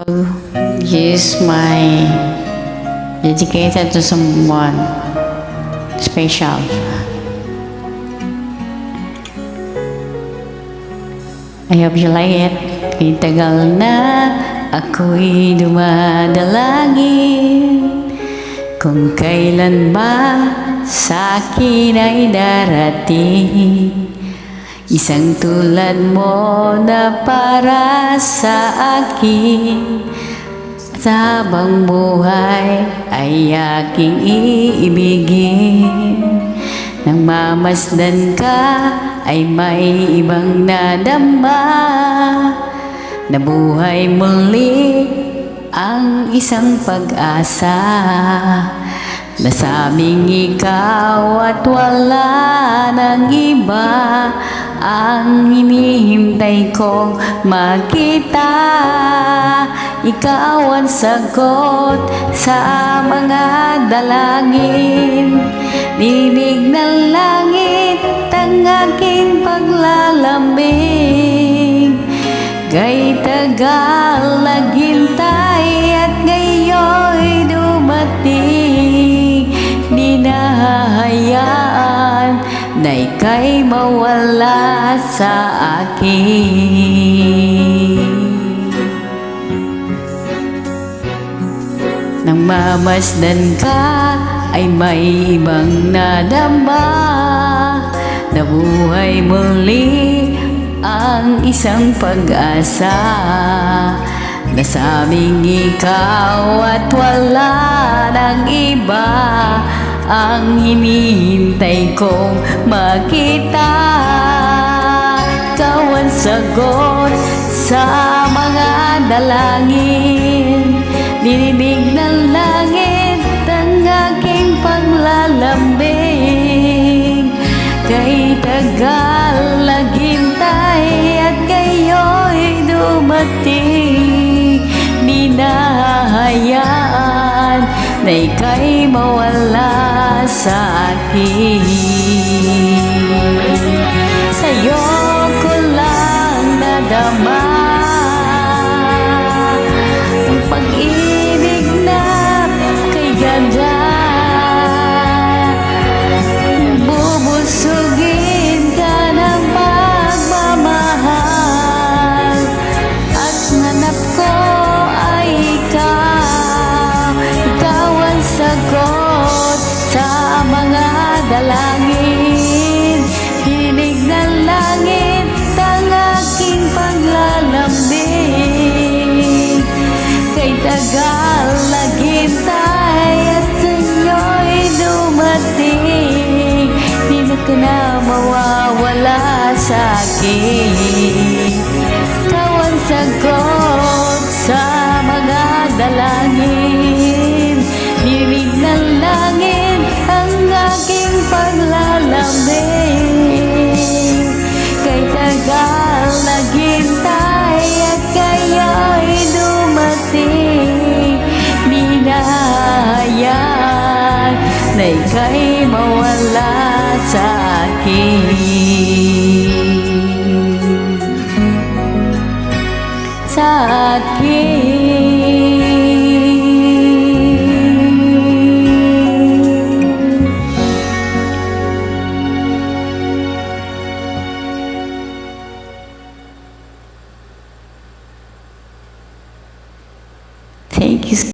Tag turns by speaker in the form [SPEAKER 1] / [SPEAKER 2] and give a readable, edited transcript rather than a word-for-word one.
[SPEAKER 1] Here's my dedicated to someone special. I hope you like it. Kay tagal na ako'y dumadalangin kung kailan ba sa'kin ay darating isang tulad mo na para sa akin. Sa habang buhay ay aking iibigin. Nang mamasdan ka ay may ibang nadama. Nabuhay muli ang isang pag-asa. Nasabing ikaw at wala nang iba ang hinihintay kong makita. Ikaw ang sagot sa mga dalangin. Dinig ng langit ang aking paglalambing. Kay tagal naghintay at ngayon'y dumating. Di nahahayaan na ika'y mawala sa akin. Nang mamasdan ka ay may ibang nadama. Nabuhay muli ang isang pag-asa. Nasabing ikaw at wala nang iba ang hinihintay kong makita. Ikaw ang sagot sa mga dalangin. Dinig ng langit ang aking paglalambing. Kay tagal naghintay at ngayon'y dumating. Di nahahayaan na ika'y mawala sa akin. Sa'yo ko lang nadama ang pag-ibig na kay ganda. Bubusugin ka ng pagmamahal at hanap ko ay ikaw. Ikaw ang sagot sa mga dalangin. Hinig ng langit ang aking paglalambing. Kay tagal naghintay at sa'yo'y dumating. Di na ka na mawawala sa akin. Ikaw ang sagot sa mga dalangin. Dinig ng langit ang aking paglalambing. Kay tagal naghintay at kayo'y dumating. Di nahahayaan na ika'y mawala sa akin. Sa akin. Thank you.